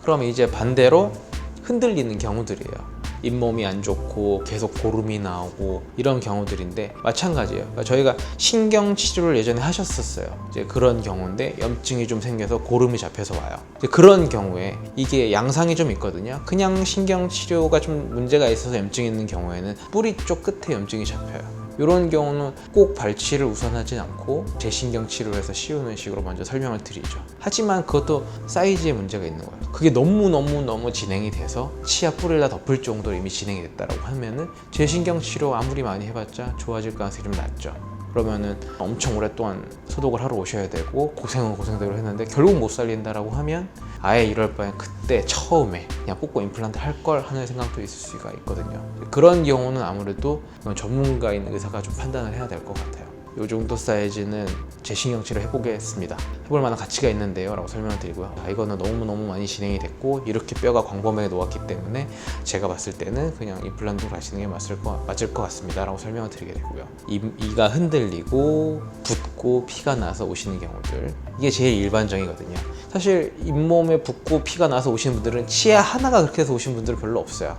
그럼 이제 반대로 흔들리는 경우들이에요. 잇몸이 안 좋고 계속 고름이 나오고 이런 경우들인데 마찬가지예요. 그러니까 저희가 신경 치료를 예전에 하셨었어요. 이제 그런 경우인데 염증이 좀 생겨서 고름이 잡혀서 와요. 이제 그런 경우에 이게 양상이 좀 있거든요. 그냥 신경 치료가 좀 문제가 있어서 염증이 있는 경우에는 뿌리 쪽 끝에 염증이 잡혀요. 이런 경우는 꼭 발치를 우선하진 않고 재신경 치료를 해서 씌우는 식으로 먼저 설명을 드리죠. 하지만 그것도 사이즈에 문제가 있는 거예요. 그게 너무 진행이 돼서 치아 뿌리를 다 덮을 정도로 이미 진행이 됐다라고 하면은 재신경 치료 아무리 많이 해봤자 좋아질 가능성이 좀 낮죠. 그러면은 엄청 오랫동안 소독을 하러 오셔야 되고 고생은 고생대로 했는데 결국 못 살린다라고 하면 아예 이럴 바엔 그때 처음에 그냥 꽂고 임플란트 할 걸 하는 생각도 있을 수가 있거든요. 그런 경우는 아무래도 전문가인 의사가 좀 판단을 해야 될 것 같아요. 이 정도 사이즈는 재신경치료 해보겠습니다. 해볼 만한 가치가 있는데요 라고 설명을 드리고요. 이거는 너무 많이 진행이 됐고 이렇게 뼈가 광범위하게 놓았기 때문에 제가 봤을 때는 그냥 임플란트로 하시는 게 맞을 것 같습니다 라고 설명을 드리게 되고요. 이가 흔들리고 붓고 피가 나서 오시는 경우들, 이게 제일 일반적이거든요. 사실 잇몸에 붓고 피가 나서 오시는 분들은 치아 하나가 그렇게 해서 오신 분들은 별로 없어요.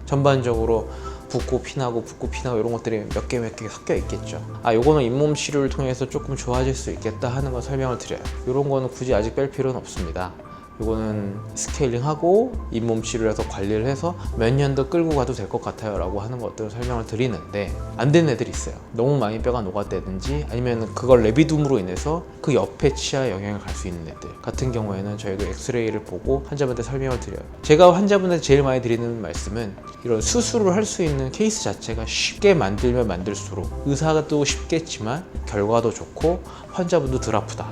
전반적으로 붓고 피나고 이런 것들이 몇 개 섞여 있겠죠. 요거는 잇몸 치료를 통해서 조금 좋아질 수 있겠다 하는 거 설명을 드려요. 이런 거는 굳이 아직 뺄 필요는 없습니다. 이거는 스케일링하고 잇몸 치료를 해서 관리를 해서 몇 년 더 끌고 가도 될 것 같아요 라고 하는 것들을 설명을 드리는데 안 되는 애들이 있어요. 너무 많이 뼈가 녹았다든지 아니면 그걸 레비둠으로 인해서 그 옆에 치아에 영향을 갈 수 있는 애들 같은 경우에는 저희도 엑스레이를 보고 환자분한테 설명을 드려요. 제가 환자분한테 제일 많이 드리는 말씀은 이런 수술을 할 수 있는 케이스 자체가 쉽게 만들면 만들수록 의사도 쉽겠지만 결과도 좋고 환자분도 덜 아프다,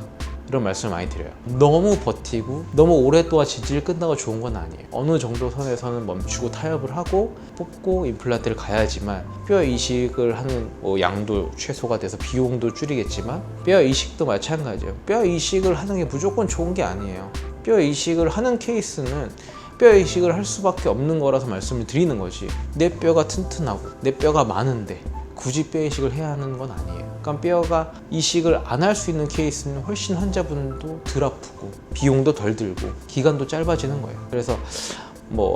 이런 말씀을 많이 드려요. 너무 버티고 너무 오랫동안 지질 끝나고 좋은 건 아니에요. 어느 정도 선에서는 멈추고 타협을 하고 뽑고 임플란트를 가야지만 뼈 이식을 하는 양도 최소가 돼서 비용도 줄이겠지만 뼈 이식도 마찬가지예요. 뼈 이식을 하는 게 무조건 좋은 게 아니에요. 뼈 이식을 하는 케이스는 뼈 이식을 할 수밖에 없는 거라서 말씀을 드리는 거지, 내 뼈가 튼튼하고 내 뼈가 많은데 굳이 뼈 이식을 해야 하는 건 아니에요. 그러니까 뼈가 이식을 안 할 수 있는 케이스는 훨씬 환자분도 덜 아프고 비용도 덜 들고 기간도 짧아지는 거예요. 그래서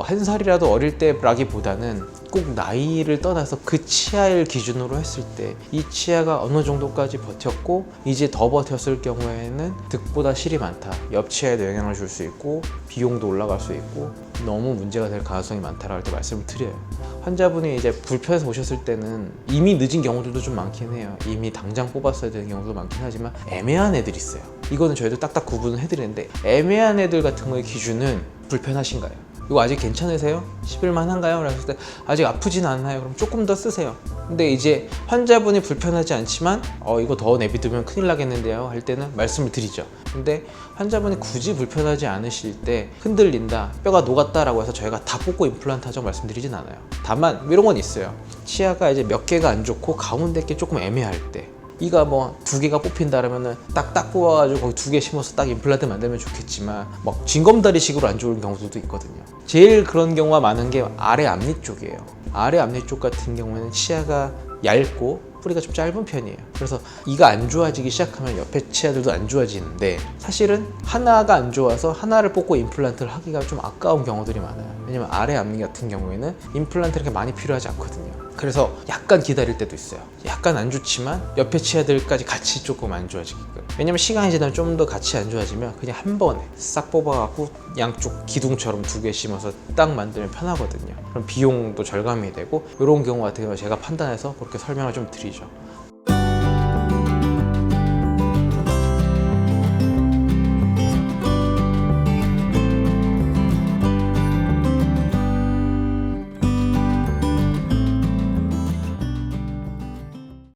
한 살이라도 어릴 때라기보다는 꼭 나이를 떠나서 그 치아를 기준으로 했을 때 이 치아가 어느 정도까지 버텼고 이제 더 버텼을 경우에는 득보다 실이 많다, 옆 치아에도 영향을 줄 수 있고 비용도 올라갈 수 있고 너무 문제가 될 가능성이 많다라고 할 때 말씀을 드려요. 환자분이 이제 불편해서 오셨을 때는 이미 늦은 경우들도 좀 많긴 해요. 이미 당장 뽑았어야 되는 경우도 많긴 하지만 애매한 애들이 있어요. 이거는 저희도 딱딱 구분을 해드리는데 애매한 애들 같은 거의 기준은 불편하신가요? 이거 아직 괜찮으세요? 씹을만 한가요? 그랬을 때 아직 아프진 않나요? 그럼 조금 더 쓰세요. 근데 이제 환자분이 불편하지 않지만 이거 더 내비두면 큰일 나겠는데요 할 때는 말씀을 드리죠. 근데 환자분이 굳이 불편하지 않으실 때 흔들린다, 뼈가 녹았다라고 해서 저희가 다 뽑고 임플란트 하자고 말씀드리진 않아요. 다만 이런 건 있어요. 치아가 이제 몇 개가 안 좋고 가운데 게 조금 애매할 때, 이가 두 개가 뽑힌다 그러면은 딱딱 뽑아가지고 거기 2개 심어서 딱 임플란트 만들면 좋겠지만 징검다리식으로 안 좋은 경우도 있거든요. 제일 그런 경우가 많은 게 아래 앞니 쪽이에요. 아래 앞니 쪽 같은 경우에는 치아가 얇고 뿌리가 좀 짧은 편이에요. 그래서 이가 안 좋아지기 시작하면 옆에 치아들도 안 좋아지는데 사실은 하나가 안 좋아서 하나를 뽑고 임플란트를 하기가 좀 아까운 경우들이 많아요. 왜냐면 아래 앞니 같은 경우에는 임플란트 이렇게 많이 필요하지 않거든요. 그래서 약간 기다릴 때도 있어요. 약간 안 좋지만 옆에 치아들까지 같이 조금 안 좋아지게끔. 왜냐면 시간이 지나면 좀 더 같이 안 좋아지면 그냥 한 번에 싹 뽑아갖고 양쪽 기둥처럼 2개 심어서 딱 만들면 편하거든요. 그럼 비용도 절감이 되고 이런 경우 같은 경우 제가 판단해서 그렇게 설명을 좀 드리죠.